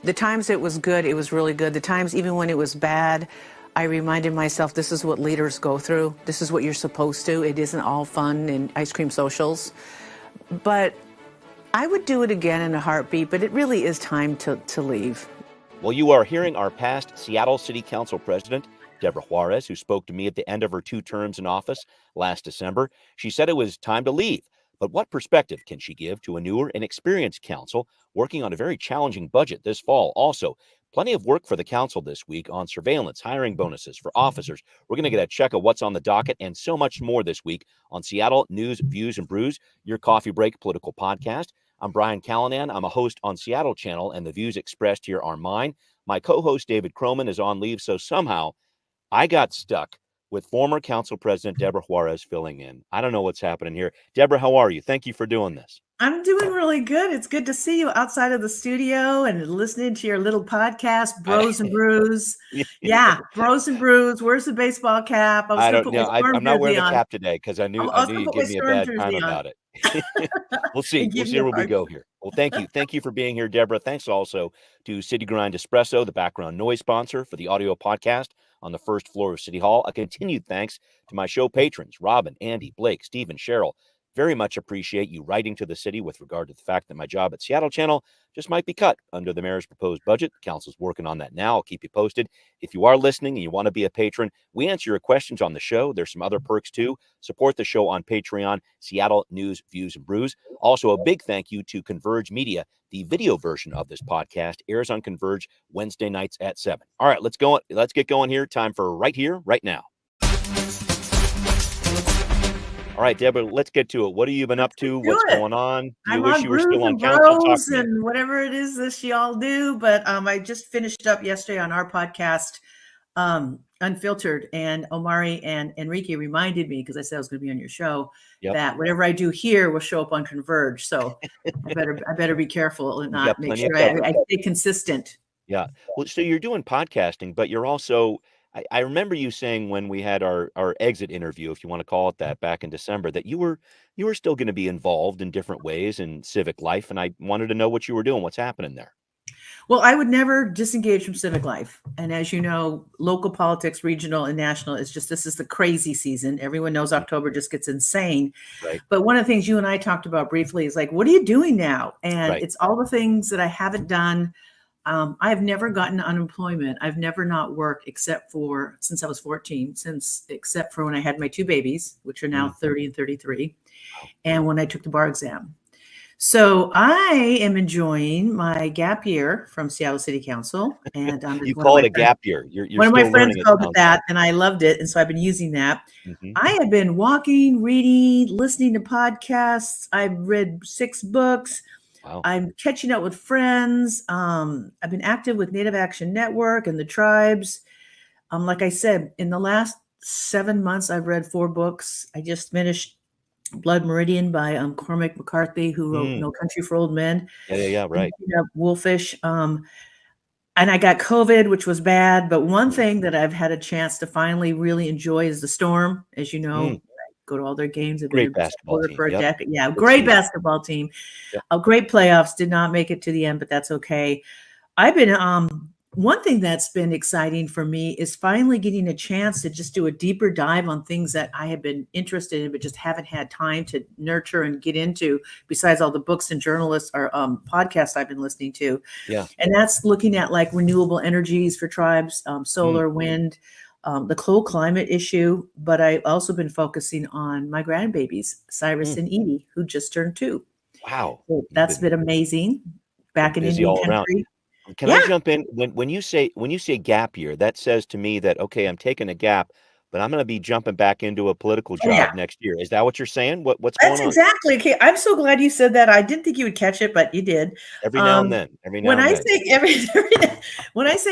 The times it was good, it was really good. The times even when it was bad, I reminded myself, this is what leaders go through. This is what you're supposed to. It isn't all fun and ice cream socials. But I would do it again in a heartbeat, but it really is time to leave. Well, you are hearing our past Seattle City Council president, Debora Juarez, who spoke to me at the end of her 2 terms in office last December. She said it was time to leave. But what perspective can she give to a newer and experienced council working on a very challenging budget this fall? Also, plenty of work for the council this week on surveillance, hiring bonuses for officers. We're going to get a check of what's on the docket and so much more this week on Seattle News, Views, and Brews, your coffee break political podcast. I'm Brian Callanan. I'm a host on Seattle Channel, and the views expressed here are mine. My co-host David Croman is on leave, so somehow I got stuck with former Council President Debora Juarez filling in. I don't know what's happening here. Debora, how are you? Thank you for doing this. I'm doing really good. It's good to see you outside of the studio and listening to your little podcast, Bros and Brews. Yeah, Bros and Brews. Where's the baseball cap? I don't know. I'm not wearing the cap today because I knew you'd give me a bad time about it. We'll see. We'll see where we go here. Well, thank you. Thank you for being here, Debora. Thanks also to City Grind Espresso, the background noise sponsor for the audio podcast on the first floor of City Hall. A continued thanks to my show patrons, Robin, Andy, Blake, Stephen, Cheryl. Very much appreciate you writing to the city with regard to the fact that my job at Seattle Channel just might be cut under the mayor's proposed budget. The council's working on that now. I'll keep you posted. If you are listening and you want to be a patron, we answer your questions on the show. There's some other perks too. Support the show on Patreon, Seattle News, Views, and Brews. Also, a big thank you to Converge Media. The video version of this podcast airs on Converge Wednesday nights at 7. All right, let's go. Let's get going here. Time for Right Here, Right Now. All right, Debora, let's get to it. What have you been up to? What's going on? You wish you were still on council? And whatever it is that y'all do. But I just finished up yesterday on our podcast, Unfiltered, and Omari and Enrique reminded me, because I said I was going to be on your show, that whatever I do here will show up on Converge. So I better be careful and not make sure I stay consistent. Yeah. Well, so you're doing podcasting, but you're also, I remember you saying when we had our exit interview, if you want to call it that, back in December, that you were still going to be involved in different ways in civic life. And I wanted to know what you were doing, what's happening there. Well, I would never disengage from civic life. And as you know, local politics, regional and national, this is the crazy season. Everyone knows October just gets insane. Right. But one of the things you and I talked about briefly is like, what are you doing now? And it's all the things that I haven't done. I have never gotten unemployment. I've never not worked except for since I was 14, except for when I had my 2 babies, which are now 30 and 33, and when I took the bar exam. So I am enjoying my gap year from Seattle City Council. And you call it a gap year. You're one of my friends called it that, and I loved it. And so I've been using that. I have been walking, reading, listening to podcasts. I've read 6 books. Wow. I'm catching up with friends. I've been active with Native Action Network and the tribes. Like I said, in the last 7 months, I've read 4 books. I just finished Blood Meridian by Cormac McCarthy, who wrote No Country for Old Men. Yeah, right. Wolfish. And I got COVID, which was bad. But one thing that I've had a chance to finally really enjoy is The Storm. As you know, go to all their games. Great basketball team. For a decade. Yeah, great basketball team. A great playoffs. Did not make it to the end, but that's okay. I've been one thing that's been exciting for me is finally getting a chance to just do a deeper dive on things that I have been interested in, but just haven't had time to nurture and get into, besides all the books and journalists or podcasts I've been listening to. Yeah. And that's looking at like renewable energies for tribes, solar, wind, the cold climate issue. But I've also been focusing on my grandbabies, Cyrus and Edie, who just turned 2. Wow. So that's been amazing. Back in Indian country. Can I jump in? When you say gap year, that says to me that, okay, I'm taking a gap, but I'm going to be jumping back into a political job next year. Is that what you're saying? What's going on? That's exactly. Okay. I'm so glad you said that. I didn't think you would catch it, but you did. Every now and then. When I say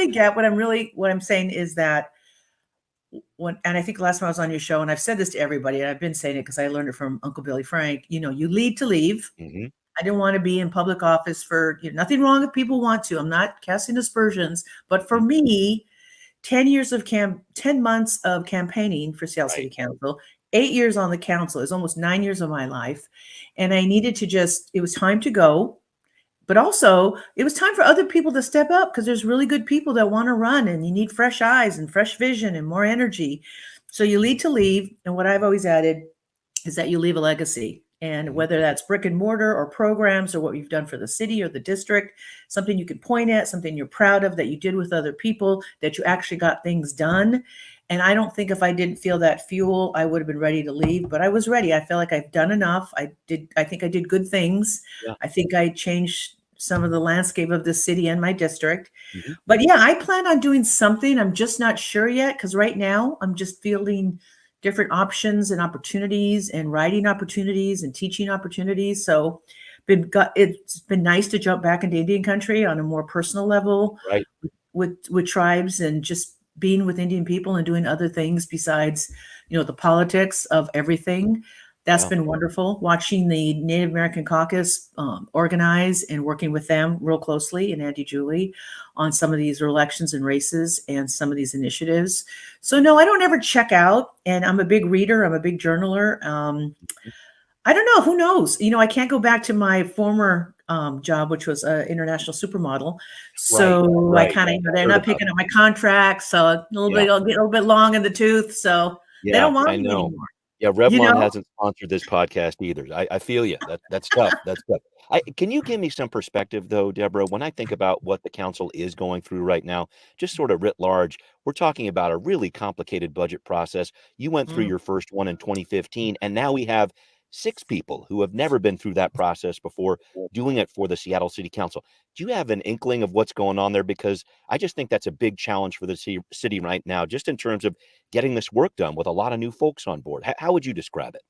gap, what I'm saying is that and I think last time I was on your show, and I've said this to everybody, and I've been saying it because I learned it from Uncle Billy Frank, you lead to leave. I didn't want to be in public office for nothing wrong if people want to. I'm not casting aspersions, but for me, 10 months of campaigning for Seattle City Council, 8 years on the council is almost 9 years of my life. And I needed to it was time to go. But also, it was time for other people to step up because there's really good people that want to run, and you need fresh eyes and fresh vision and more energy. So you lead to leave. And what I've always added is that you leave a legacy. And whether that's brick and mortar or programs or what you've done for the city or the district, something you can point at, something you're proud of that you did with other people, that you actually got things done. And I don't think if I didn't feel that fuel, I would have been ready to leave, but I was ready. I felt like I've done enough. I think I did good things. Yeah. I think I changed some of the landscape of the city and my district. Mm-hmm. But yeah, I plan on doing something. I'm just not sure yet because right now I'm just fielding different options and opportunities and writing opportunities and teaching opportunities. So it's been nice to jump back into Indian country on a more personal level, right, with tribes and just being with Indian people and doing other things besides, the politics of everything. That's been wonderful. Watching the Native American Caucus organize and working with them real closely and Auntie Julie on some of these elections and races and some of these initiatives. So no, I don't ever check out. And I'm a big reader. I'm a big journaler. I don't know. Who knows? I can't go back to my former job, which was an international supermodel. So I kind of, they're not picking up my contract. So a little bit long in the tooth. So they don't want me anymore. Yeah, Revlon hasn't sponsored this podcast either. I feel you. That's tough. That's tough. Can you give me some perspective, though, Debora? When I think about what the council is going through right now, just sort of writ large, we're talking about a really complicated budget process. You went through your first one in 2015, and now we have 6 people who have never been through that process before doing it for the Seattle City Council. Do you have an inkling of what's going on there? Because I just think that's a big challenge for the city right now, just in terms of getting this work done with a lot of new folks on board. How would you describe it?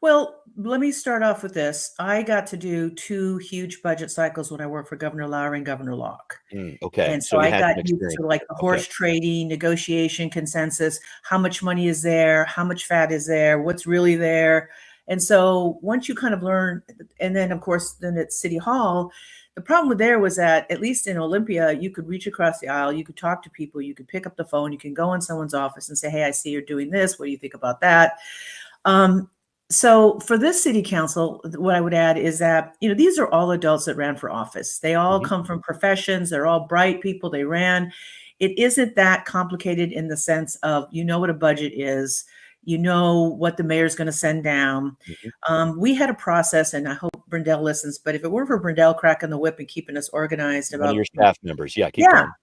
Well, let me start off with this. I got to do 2 huge budget cycles when I worked for Governor Lowry and Governor Locke. Okay. And so I got used to like the horse trading, negotiation, consensus, how much money is there, how much fat is there, what's really there. And so once you kind of learn, and then of course, then at City Hall, the problem there was that at least in Olympia, you could reach across the aisle, you could talk to people, you could pick up the phone, you can go in someone's office and say, hey, I see you're doing this. What do you think about that? So for this city council, what I would add is that, these are all adults that ran for office. They all come from professions. They're all bright people. They ran. It isn't that complicated in the sense of, what a budget is. What the mayor's going to send down. We had a process, and I hope Brindell listens, but if it weren't for Brindell cracking the whip and keeping us organized about one of your staff members,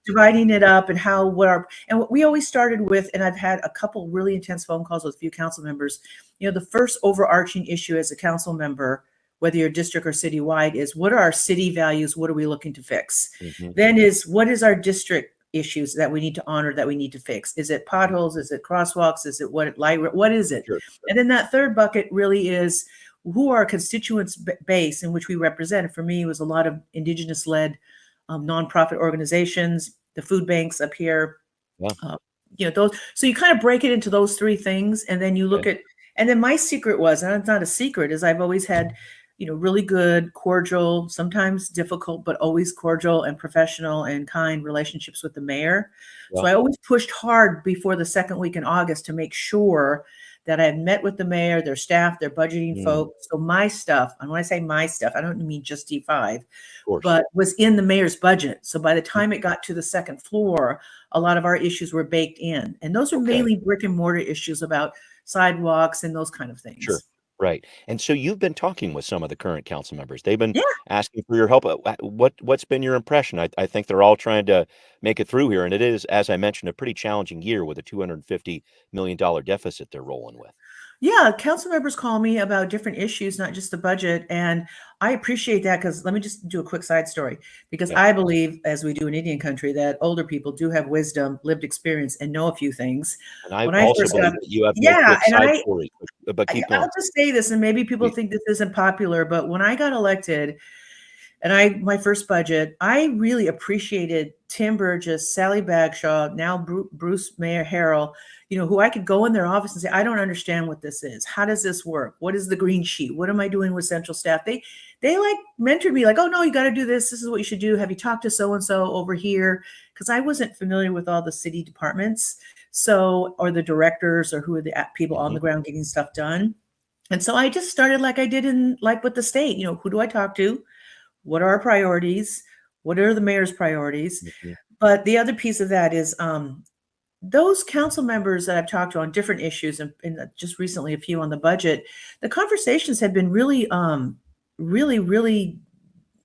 dividing it up and what we always started with, and I've had a couple really intense phone calls with a few council members. The first overarching issue as a council member, whether you're district or citywide, is what are our city values? What are we looking to fix? Then is what is our district issues that we need to honor, that we need to fix? Is it potholes? Is it crosswalks? Is it what is it? Sure. And then that third bucket really is who our constituents base in which we represent. For me, it was a lot of indigenous led nonprofit organizations, the food banks up here, those. So you kind of break it into those 3 things. And then you look at, and then my secret was, and it's not a secret, is I've always had really good, cordial, sometimes difficult, but always cordial and professional and kind relationships with the mayor. So I always pushed hard before the second week in August to make sure that I had met with the mayor, their staff, their budgeting folks. So my stuff, and when I say my stuff, I don't mean just D5, but was in the mayor's budget. So by the time it got to the second floor, a lot of our issues were baked in. And those are mainly brick and mortar issues about sidewalks and those kind of things. Sure. Right. And so you've been talking with some of the current council members. They've been asking for your help. What's been your impression? I think they're all trying to make it through here. And it is, as I mentioned, a pretty challenging year with a $250 million deficit they're rolling with. Yeah, council members call me about different issues, not just the budget. And I appreciate that because let me just do a quick side story. Because I believe, as we do in Indian country, that older people do have wisdom, lived experience, and know a few things. And I also believe that you have quick side stories. But keep going. I'll just say this, and maybe people think this isn't popular, but when I got elected, and my first budget, I really appreciated Tim Burgess, Sally Bagshaw, now Bruce Mayor Harrell, who I could go in their office and say, I don't understand what this is. How does this work? What is the green sheet? What am I doing with central staff? They like mentored me like, oh no, you got to do this. This is what you should do. Have you talked to so-and-so over here? Because I wasn't familiar with all the city departments. Or the directors or who are the people on the ground getting stuff done. And so I just started like I did with the state, who do I talk to? what are our priorities? What are the mayor's priorities? Mhm. But the other piece of that is those council members that I've talked to on different issues, and just recently a few on the budget, the conversations have been really, really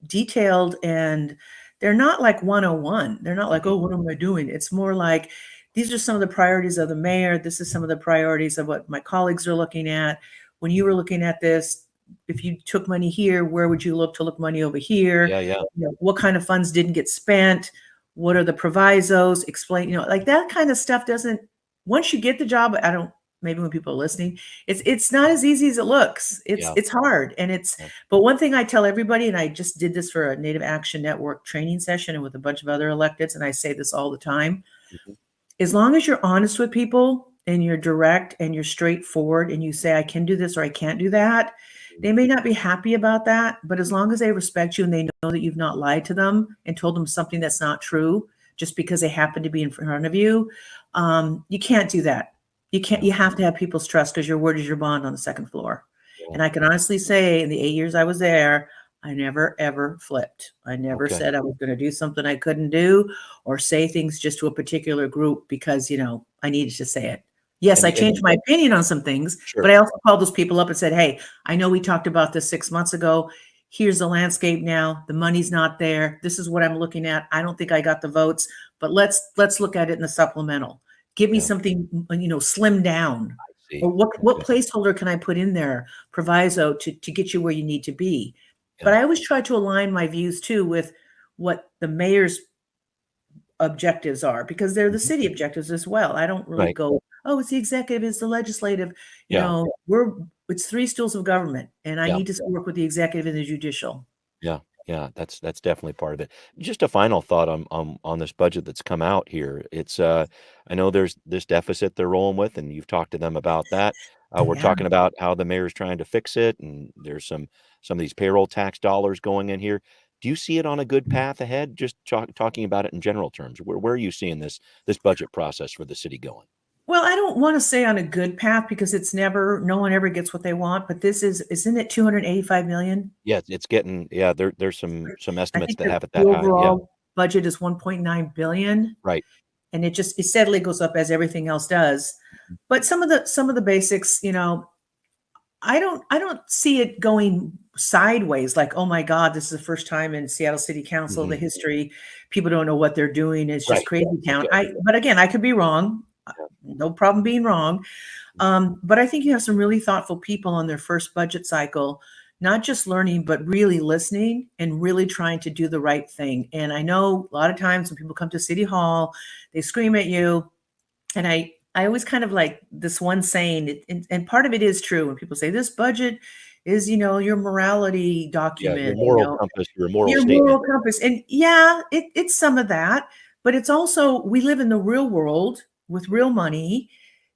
detailed, and they're not like 101. They're not like, oh, what am I doing? It's more like, these are some of the priorities of the mayor. This is some of the priorities of what my colleagues are looking at. When you were looking at this, if you took money here, where would you look to look money over here? Yeah. You know, what kind of funds didn't get spent? What are the provisos? Explain, you know, like that kind of stuff doesn't, once you get the job, I don't, maybe when people are listening, it's not as easy as it looks. It's hard. And but one thing I tell everybody, and I just did this for a Native Action Network training session and with a bunch of other electeds, and I say this all the time, as long as you're honest with people and you're direct and you're straightforward and you say, I can do this or I can't do that, they may not be happy about that, but as long as they respect you and they know that you've not lied to them and told them something that's not true just because they happen to be in front of you, you can't do that. You have to have people's trust, because your word is your bond on the second floor. And I can honestly say, in the 8 years I was there, I never, ever flipped. I never said I was going to do something I couldn't do, or say things just to a particular group because, you know, I needed to say it. Yes, I changed my opinion on some things, but I also called those people up and said, hey, I know we talked about this 6 months ago. Here's the landscape now. The money's not there. This is what I'm looking at. I don't think I got the votes, but let's look at it in the supplemental. Give me something, you know, slim down. Or what placeholder can I put in there, proviso, to get you where you need to be? But I always try to align my views too with what the mayor's objectives are, because they're the city objectives as well. I don't really go, oh, it's the executive, it's the legislative. You know, it's three stools of government, and I need to work with the executive and the judicial. Yeah, that's definitely part of it. Just a final thought on this budget that's come out here. It's I know there's this deficit they're rolling with, and you've talked to them about that. We're talking about how the mayor's trying to fix it, and there's some of these payroll tax dollars going in here. Do you see it on a good path ahead? Just talking about it in general terms. Where are you seeing this budget process for the city going? Well, I don't want to say on a good path, because it's never, no one ever gets what they want, but this isn't it 285 million? Yeah, it's getting, there's some estimates that have it that the high. overall budget is 1.9 billion. Right. And it steadily goes up as everything else does. But some of the basics, you know, I don't see it going sideways, like, oh my God, this is the first time in Seattle City Council, the history, people don't know what they're doing. It's just crazy town. But again, I could be wrong. No problem being wrong. But I think you have some really thoughtful people on their first budget cycle, not just learning, but really listening and really trying to do the right thing. And I know a lot of times when people come to City Hall, they scream at you. And I always kind of like this one saying, and part of it is true, when people say this budget is, you know, your morality document, your moral compass, your moral statement. Moral compass. And it's some of that, but it's also, we live in the real world with real money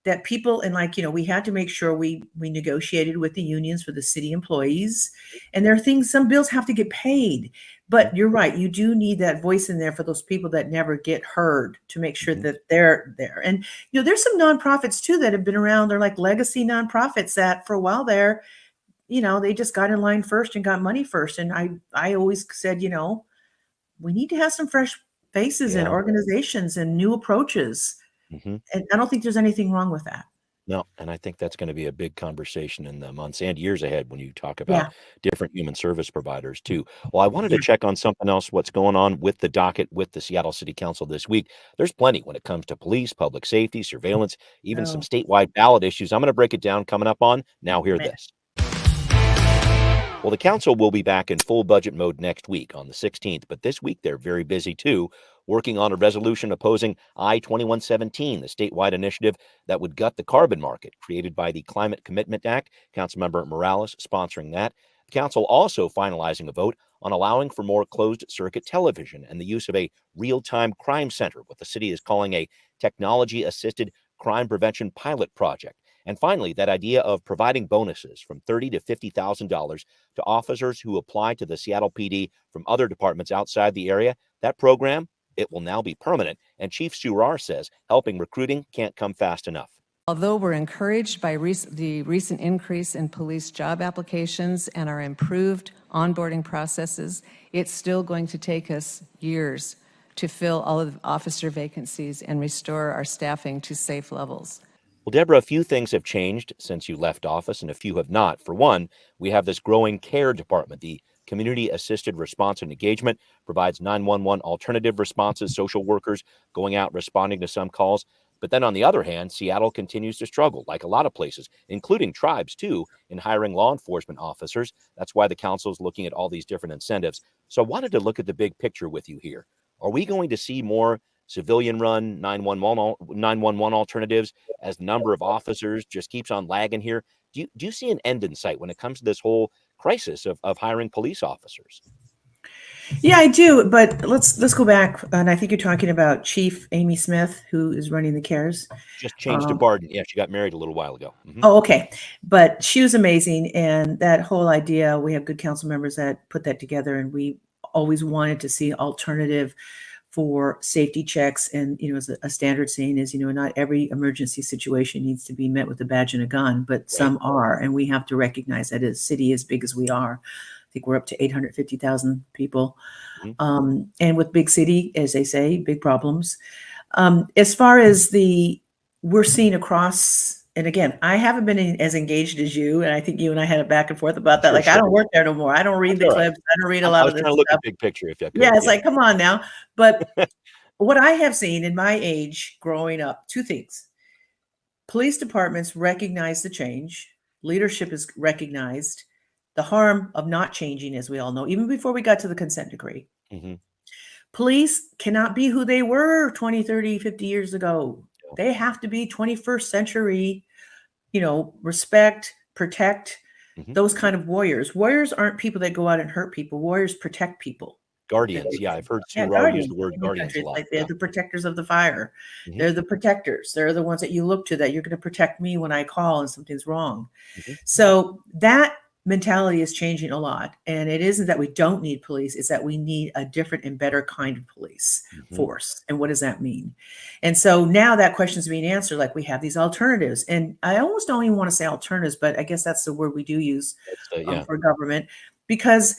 that people, and like, you know, we had to make sure we negotiated with the unions for the city employees. And there are things, some bills have to get paid, but you're right. You do need that voice in there for those people that never get heard, to make sure that they're there. And, you know, there's some nonprofits too that have been around. They're like legacy nonprofits that for a while there, you know, they just got in line first and got money first. And I always said, you know, we need to have some fresh faces and organizations and new approaches. And I don't think there's anything wrong with that. No, and I think that's going to be a big conversation in the months and years ahead when you talk about different human service providers too. Well, I wanted to check on something else, what's going on with the docket with the Seattle City Council this week. There's plenty when it comes to police, public safety, surveillance, even some statewide ballot issues. I'm going to break it down coming up on Now Hear This. Well, the council will be back in full budget mode next week on the 16th, but this week they're very busy too, working on a resolution opposing I-2117, the statewide initiative that would gut the carbon market created by the Climate Commitment Act. Councilmember Morales sponsoring that. The council also finalizing a vote on allowing for more closed-circuit television and the use of a real-time crime center, what the city is calling a technology-assisted crime prevention pilot project. And finally, that idea of providing bonuses from $30,000 to $50,000 to officers who apply to the Seattle PD from other departments outside the area. That program, it will now be permanent. And Chief Juarez says helping recruiting can't come fast enough. Although we're encouraged by the recent increase in police job applications and our improved onboarding processes, it's still going to take us years to fill all of the officer vacancies and restore our staffing to safe levels. Well, Debora, a few things have changed since you left office, and a few have not. For one, we have this growing CARE department. The Community Assisted Response and Engagement provides 911 alternative responses, social workers going out responding to some calls. But then on the other hand, Seattle continues to struggle, like a lot of places, including tribes too, in hiring law enforcement officers. That's why the council is looking at all these different incentives. So I wanted to look at the big picture with you here. Are we going to see more civilian-run 911 alternatives as the number of officers just keeps on lagging here? Do you see an end in sight when it comes to this whole crisis of hiring police officers? Yeah, I do. But let's go back. And I think you're talking about Chief Amy Smith, who is running the CARES. Just changed to Barden. Yeah, she got married a little while ago. Mm-hmm. Oh, okay. But she was amazing. And that whole idea, we have good council members that put that together. And we always wanted to see alternative for safety checks. And, as a standard saying is, not every emergency situation needs to be met with a badge and a gun, but some are. And we have to recognize that as a city as big as we are. I think we're up to 850,000 people. Mm-hmm. And with big city, as they say, big problems. As far as we're seeing across, and again, I haven't been as engaged as you, and I think you and I had a back and forth about that. Sure. I don't work there no more. I don't read the clips. I don't read a lot of this stuff. I was trying to look at big picture if you could. Yeah, it's like, come on now. But what I have seen in my age growing up, two things. Police departments recognize the change. Leadership is recognized. The harm of not changing, as we all know, even before we got to the consent decree. Mm-hmm. Police cannot be who they were 20, 30, 50 years ago. They have to be 21st century, respect, protect, those kind of warriors. Warriors aren't people that go out and hurt people. Warriors protect people. Guardians. Yeah, I've heard Sue use the word guardians a lot. Like they're the protectors of the fire. Mm-hmm. They're the protectors. They're the ones that you look to, that you're going to protect me when I call and something's wrong. Mm-hmm. So that mentality is changing a lot. And it isn't that we don't need police, it's that we need a different and better kind of police force. And what does that mean? And so now that question is being answered, like we have these alternatives. And I almost don't even want to say alternatives, but I guess that's the word we do use for government, because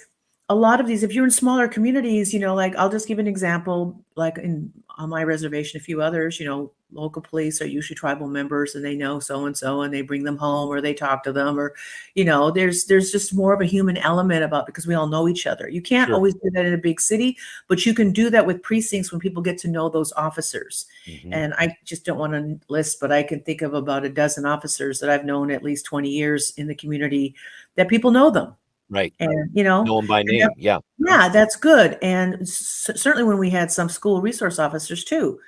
a lot of these, if you're in smaller communities, I'll just give an example, like on my reservation, a few others, local police are usually tribal members and they know so-and-so and they bring them home or they talk to them, or, there's just more of a human element because we all know each other. You can't always do that in a big city, but you can do that with precincts when people get to know those officers. Mm-hmm. And I just don't want to list, but I can think of about a dozen officers that I've known at least 20 years in the community that people know them. Right. And, know them by name. Yeah, that's good. And certainly when we had some school resource officers too,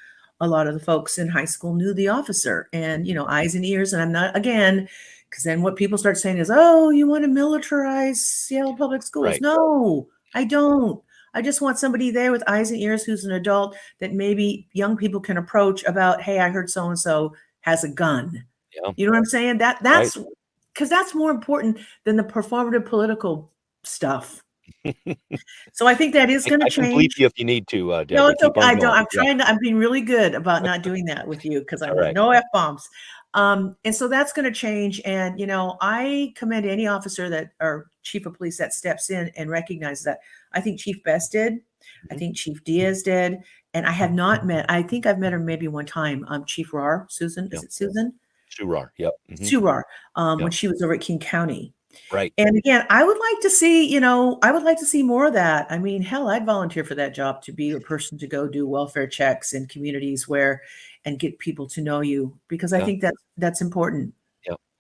a lot of the folks in high school knew the officer and, eyes and ears. And I'm not, again, because then what people start saying is, oh, you want to militarize Seattle Public Schools. Right. No, I don't. I just want somebody there with eyes and ears who's an adult that maybe young people can approach about, hey, I heard so-and-so has a gun. Yeah. You know what I'm saying? That's right. Because that's more important than the performative political stuff. So I think that is going to change. I can bleep you if you need to, Debora. No, it's okay. I don't. I'm trying to. I'm being really good about not doing that with you because I have no F-bombs. And so that's going to change. And I commend any officer or chief of police that steps in and recognizes that. I think Chief Best did. I think Chief Diaz did. And I have not met. I think I've met her maybe one time. Chief Rar, Susan. Is it Susan? Sue Rar, yep. Mm-hmm. Sue Rar, when she was over at King County. Right. And again, I would like to see, more of that. I mean, hell, I'd volunteer for that job, to be a person to go do welfare checks in communities and get people to know you, because I think that's important.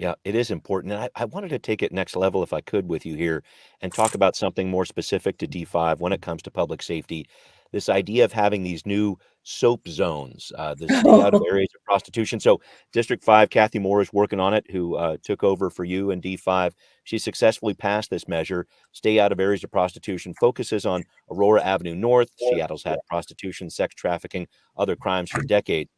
Yeah, it is important. And I wanted to take it next level, if I could, with you here and talk about something more specific to D5 when it comes to public safety. This idea of having these new SOAP zones, the stay out of areas of prostitution. So District 5, Kathy Moore is working on it, who took over for you in D5. She successfully passed this measure, stay out of areas of prostitution, focuses on Aurora Avenue North. Seattle's had prostitution, sex trafficking, other crimes for decades.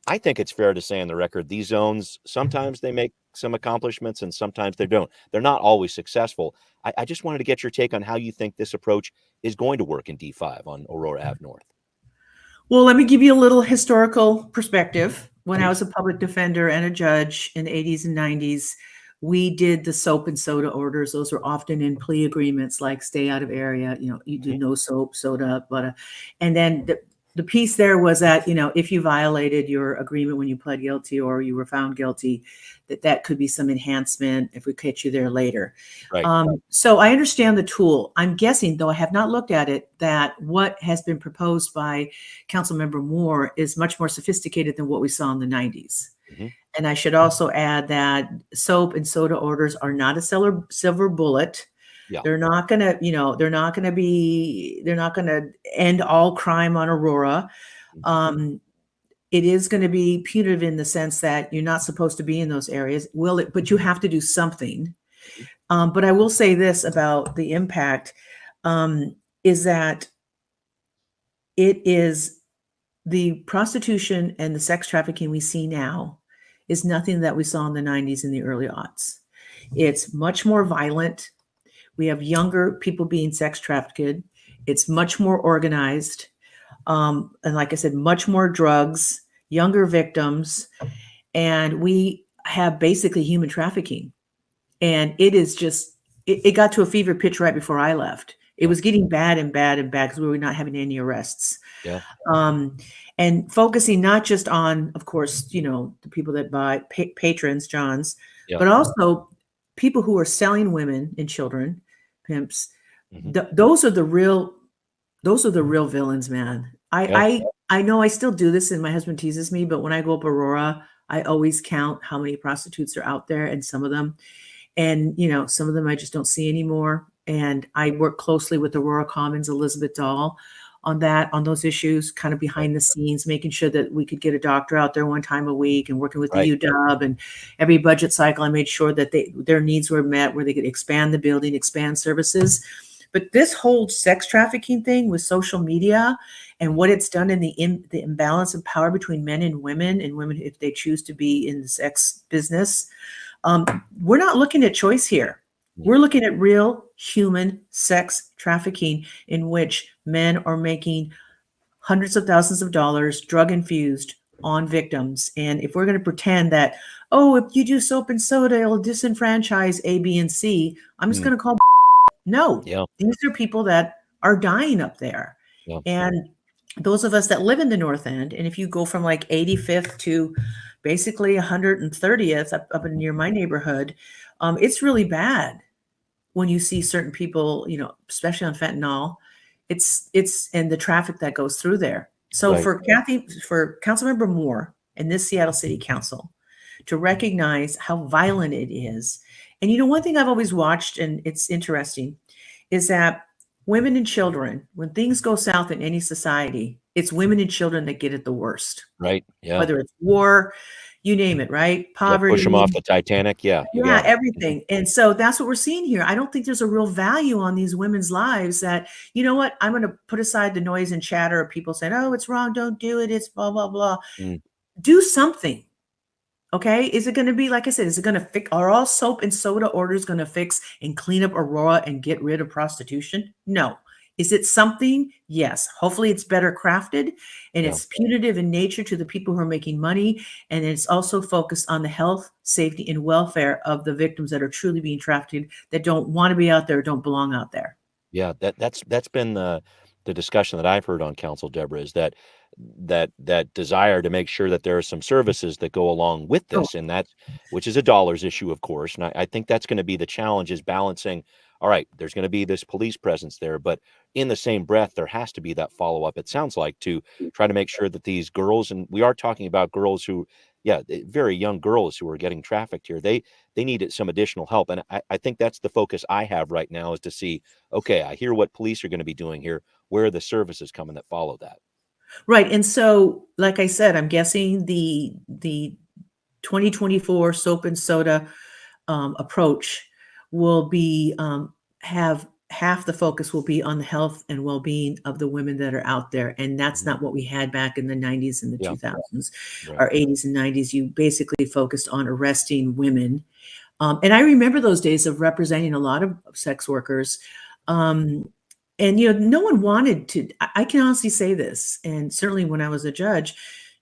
I think it's fair to say on the record, these zones, sometimes they make some accomplishments and sometimes they don't. They're not always successful. I just wanted to get your take on how you think this approach is going to work in D5 on Aurora Ave North. Well, let me give you a little historical perspective. when I was a public defender and a judge in the 80s and 90s, we did the soap and soda orders. Those were often in plea agreements, like stay out of area, you do no soap, soda, but, and then the piece there was that, if you violated your agreement when you pled guilty or you were found guilty, that could be some enhancement if we catch you there later. Right. So I understand the tool. I'm guessing, though I have not looked at it, that what has been proposed by Councilmember Moore is much more sophisticated than what we saw in the 90s. Mm-hmm. And I should also add that soap and soda orders are not a silver bullet. Yeah. They're not going to, they're not going to end all crime on Aurora. It is going to be punitive in the sense that you're not supposed to be in those areas. But you have to do something. But I will say this about the impact, is that it is the prostitution and the sex trafficking we see now is nothing that we saw in the 90s and the early aughts. It's much more violent. We have younger people being sex trafficked. It's much more organized. And like I said, much more drugs, younger victims. And we have basically human trafficking. And it is just, it got to a fever pitch right before I left. It was getting bad and bad and bad because we were not having any arrests. Yeah. And focusing not just on, of course, the people that buy patrons, Johns, but also people who are selling women and children, pimps. Mm-hmm. Those are the real villains, man. I know I still do this, and my husband teases me, but when I go up Aurora, I always count how many prostitutes are out there, and some of them I just don't see anymore. And I work closely with Aurora Commons, Elizabeth Dahl, on those issues, kind of behind the scenes, making sure that we could get a doctor out there one time a week, and working with the UW. And every budget cycle, I made sure that their needs were met, where they could expand the building, expand services. But this whole sex trafficking thing with social media and what it's done in the imbalance of power between men and women if they choose to be in the sex business, we're not looking at choice here. We're looking at real human sex trafficking in which men are making hundreds of thousands of dollars, drug infused, on victims. And if we're going to pretend that, if you do soap and soda, it'll disenfranchise A, B, and C, I'm just going to call no. Yeah. These are people that are dying up there. Yeah. And those of us that live in the North End, and if you go from like 85th to basically 130th up in near my neighborhood, it's really bad when you see certain people, especially on fentanyl. It's and the traffic that goes through there. So for Councilmember Moore and this Seattle City Council to recognize how violent it is. And one thing I've always watched, and it's interesting, is that women and children, when things go south in any society, it's women and children that get it the worst. Right. Yeah. Whether it's war, you name it, right? Poverty. Push them off the Titanic. Yeah. Yeah, everything. And so that's what we're seeing here. I don't think there's a real value on these women's lives that, I'm going to put aside the noise and chatter of people saying, oh, it's wrong, don't do it, it's blah, blah, blah. Do something. Okay. Is it going to be, like I said, is it going to fix, are all soap and soda orders going to fix and clean up Aurora and get rid of prostitution? No. Is it something? Yes. Hopefully it's better crafted and it's punitive in nature to the people who are making money. And it's also focused on the health, safety, and welfare of the victims that are truly being trafficked, that don't want to be out there, don't belong out there. Yeah. That's been the discussion that I've heard on council, Debora, is that desire to make sure that there are some services that go along with this, and which is a dollars issue, of course. And I think that's going to be the challenge, is balancing. All right, there's going to be this police presence there, but in the same breath, there has to be that follow-up, it sounds like, to try to make sure that these girls, and we are talking about girls who, very young girls who are getting trafficked here, they need some additional help. And I think that's the focus I have right now, is to see, okay, I hear what police are going to be doing here. Where are the services coming that follow that? Right. And so, like I said, I'm guessing the 2024 soap and soda approach will be have half the focus will be on the health and well-being of the women that are out there. And that's not what we had back in the 90s and the 2000s, or 80s and 90s. You basically focused on arresting women. And I remember those days of representing a lot of sex workers. And, no one wanted to, I can honestly say this, and certainly when I was a judge,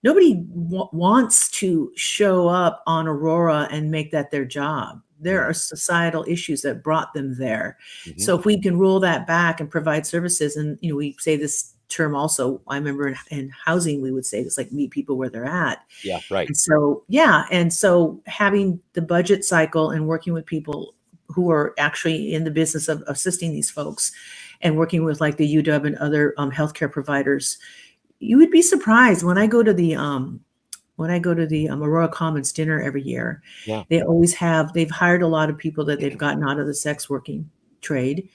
nobody wants to show up on Aurora and make that their job. There are societal issues that brought them there. So if we can roll that back and provide services, and we say this term also, I remember in housing, we would say this, like, meet people where they're at. Yeah, right. And so having the budget cycle and working with people who are actually in the business of assisting these folks and working with like the UW and other healthcare providers, you would be surprised when I go to the Aurora Commons dinner every year. They've hired a lot of people that they've gotten out of the sex working trade,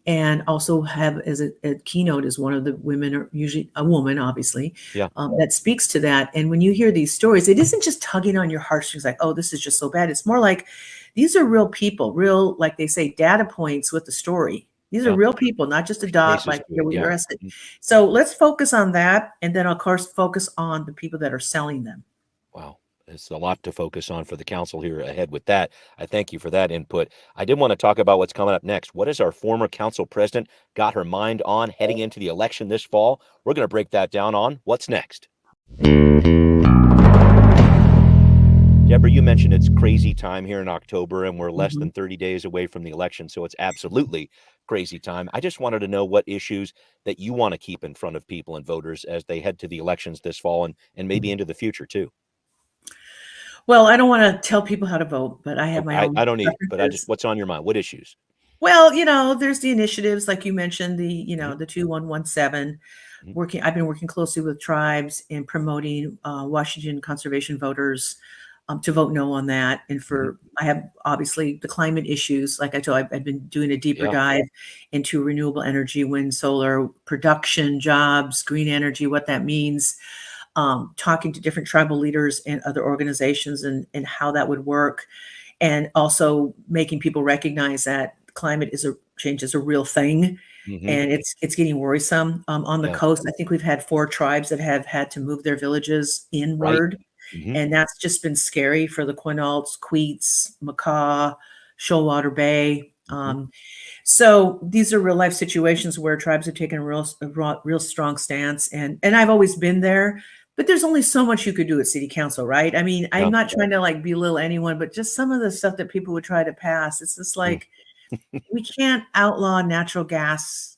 and also have as a keynote is one of the women, or usually a woman, obviously, that speaks to that. And when you hear these stories, it isn't just tugging on your heartstrings like, oh, this is just so bad. It's more like, these are real people, real, like they say, data points with the story. These are real people, not just a dot like here we arrested. So let's focus on that. And then, of course, focus on the people that are selling them. Wow. It's a lot to focus on for the council here ahead with that. I thank you for that input. I did want to talk about what's coming up next. What has our former council president got her mind on heading into the election this fall? We're going to break that down on What's Next. Debora, you mentioned it's crazy time here in October, and we're less than 30 days away from the election, so it's absolutely crazy time. I just wanted to know what issues that you want to keep in front of people and voters as they head to the elections this fall and maybe into the future too. Well, I don't want to tell people how to vote, but I have my own. I don't either, but what's on your mind? What issues? Well, there's the initiatives, like you mentioned, the 2117 I've been working closely with tribes in promoting Washington conservation voters to vote no on that. And I have obviously the climate issues. Like I told you, I've been doing a deeper dive into renewable energy, wind, solar, production, jobs, green energy, what that means. Talking to different tribal leaders and other organizations and how that would work. And also making people recognize that climate change is a real thing. And it's getting worrisome. On the coast, I think we've had 4 tribes that have had to move their villages inward. And that's just been scary for the Quinaults, Queets, Makah, Shoalwater Bay. So these are real life situations where tribes have taken a real strong stance. And I've always been there, but there's only so much you could do at city council, right? I mean, I'm not trying to like belittle anyone, but just some of the stuff that people would try to pass, it's just like, we can't outlaw natural gas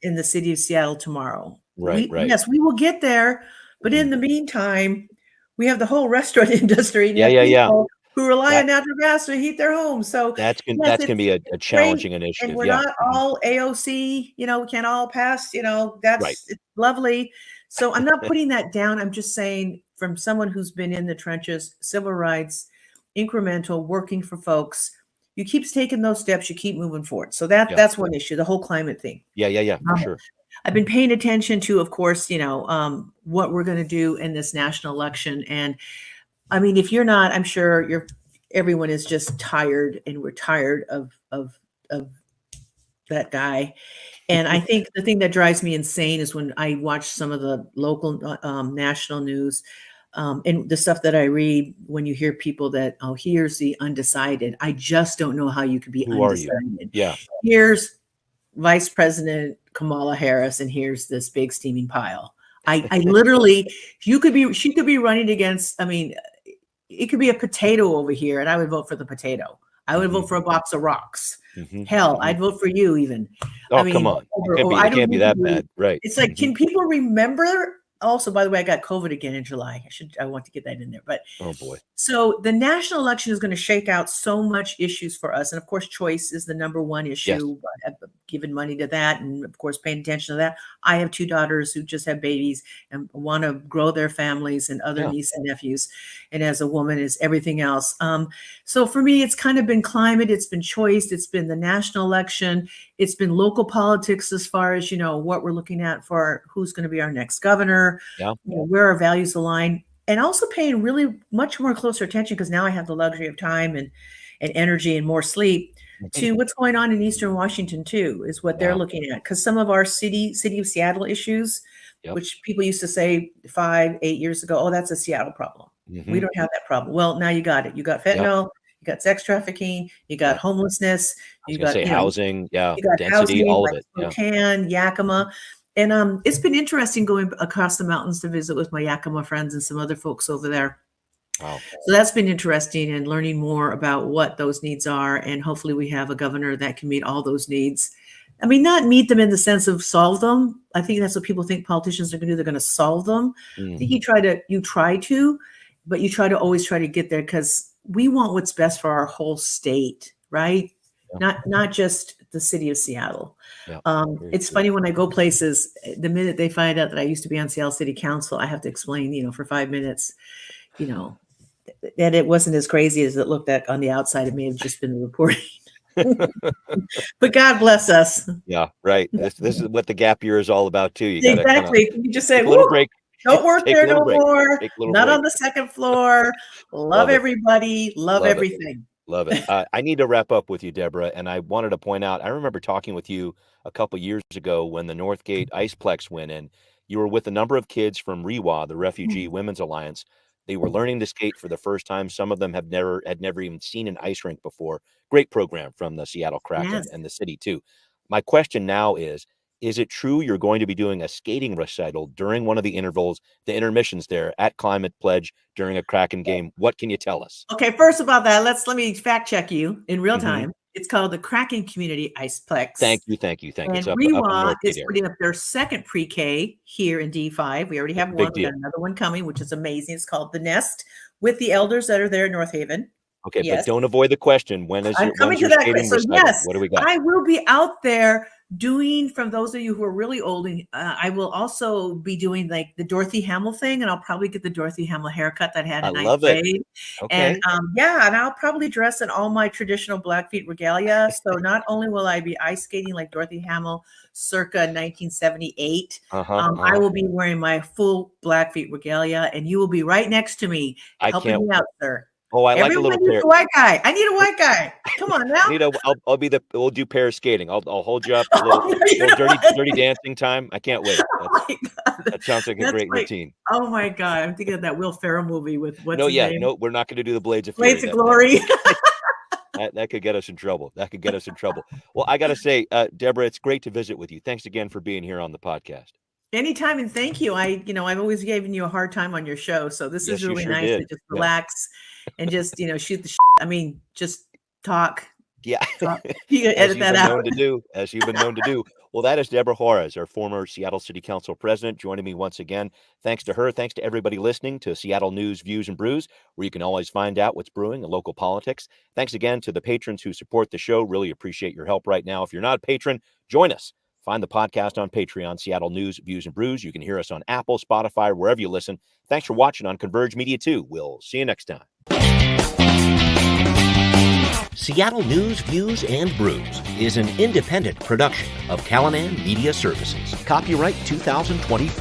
in the city of Seattle tomorrow. Right. Yes, we will get there. But in the meantime, we have the whole restaurant industry. Who rely on natural gas to heat their homes. So that's going to be a challenging initiative. And we're not all AOC, we can't all pass, it's lovely. So I'm not putting that down. I'm just saying, from someone who's been in the trenches, civil rights, incremental, working for folks, you keep taking those steps, you keep moving forward. So that's one issue, the whole climate thing. Yeah, for sure. I've been paying attention to, of course, what we're going to do in this national election. And I mean, if you're not, I'm sure everyone is just tired, and we're tired of that guy. And I think the thing that drives me insane is when I watch some of the local, national news, and the stuff that I read, when you hear people that, here's the undecided. I just don't know how you could be undecided. Are you? Yeah. Here's Vice President Kamala Harris, and here's this big steaming pile. I literally, she could be running against, I mean, it could be a potato over here, and I would vote for the potato. I would vote for a box of rocks. Hell, I'd vote for you even. Oh, I mean, come on. It can't be that bad. Right. It's like, can people remember? Also, by the way, I got COVID again in July. I want to get that in there. But oh boy. So the national election is going to shake out so much issues for us. And of course, choice is the number one issue. I've given money to that, and of course, paying attention to that. I have 2 daughters who just have babies and want to grow their families, and other nieces and nephews. And as a woman, is everything else. So for me, it's kind of been climate. It's been choice. It's been the national election. It's been local politics, as far as, what we're looking at for who's going to be our next governor, where our values align, and also paying really much more closer attention, because now I have the luxury of time and energy and more sleep, to what's going on in Eastern Washington too, is what they're looking at. Because some of our city of Seattle issues, which people used to say 5-8 years ago, oh, that's a Seattle problem. We don't have that problem. Well, now you got it. You got fentanyl, you got sex trafficking, you got homelessness, you got housing, you got density, housing, all like of it. Spokane, Yakima. And it's been interesting going across the mountains to visit with my Yakima friends and some other folks over there. Wow. So that's been interesting, and learning more about what those needs are. And hopefully we have a governor that can meet all those needs. I mean, not meet them in the sense of solve them. I think that's what people think politicians are going to do. They're going to solve them. I think you try to, but you try to always try to get there, because we want what's best for our whole state, right? Yeah. Not just the city of Seattle. Yeah, it's funny when I go places, the minute they find out that I used to be on Seattle City Council, I have to explain, for 5 minutes, that it wasn't as crazy as it looked at on the outside. It may have just been reporting. But God bless us. Yeah, right. This is what the gap year is all about too. You gotta exactly. You just say, a little break. Don't work there no more. Not break. on the second floor. Love everybody. Love everything. Love it. I need to wrap up with you, Debora, and I wanted to point out, I remember talking with you a couple years ago when the Northgate Iceplex went in. You were with a number of kids from REWA, the Refugee Women's Alliance. They were learning to skate for the first time. Some of them had never even seen an ice rink before. Great program from the Seattle Kraken and the city too. My question now is it true you're going to be doing a skating recital during one of the intermissions there at Climate Pledge during a Kraken game? What can you tell us? Okay, first about that, let me fact check you in real time. It's called the Kraken Community Iceplex. Thank you. And it's REWA is putting up their second pre-K here in D5. We already have one. We got another one coming, which is amazing. It's called The Nest, with the elders that are there in North Haven. Okay, but don't avoid the question. When is your skating recital? Yes, what do we got? I will be out there doing, from those of you who are really old, I will also be doing like the Dorothy Hamill thing, and I'll probably get the Dorothy Hamill haircut that I had in ninth grade. Okay. And I'll probably dress in all my traditional Blackfeet regalia. So not only will I be ice skating like Dorothy Hamill circa 1978, I will be wearing my full Blackfeet regalia, and you will be right next to me helping me out, sir. Oh, I like a little pair. A white guy. I need a white guy. Come on now. We'll do pair skating. I'll hold you up. A little dirty dancing time. I can't wait. That sounds like a great routine. Oh my God. I'm thinking of that Will Ferrell movie with what's his name? No, we're not going to do the Blades of Fury. Blades of Glory. That could get us in trouble. Well, I got to say, Debora, it's great to visit with you. Thanks again for being here on the podcast. Anytime, and thank you. I've always given you a hard time on your show, so this is really nice to just relax and just shoot the shit. I mean, just talk. Yeah, you can edit that out. As you've been known to do. Well, that is Debora Juarez, our former Seattle City Council president, joining me once again. Thanks to her. Thanks to everybody listening to Seattle News, Views, and Brews, where you can always find out what's brewing in local politics. Thanks again to the patrons who support the show. Really appreciate your help right now. If you're not a patron, join us. Find the podcast on Patreon, Seattle News, Views, and Brews. You can hear us on Apple, Spotify, wherever you listen. Thanks for watching on Converge Media too. We'll see you next time. Seattle News, Views, and Brews is an independent production of Callanan Media Services. Copyright 2024.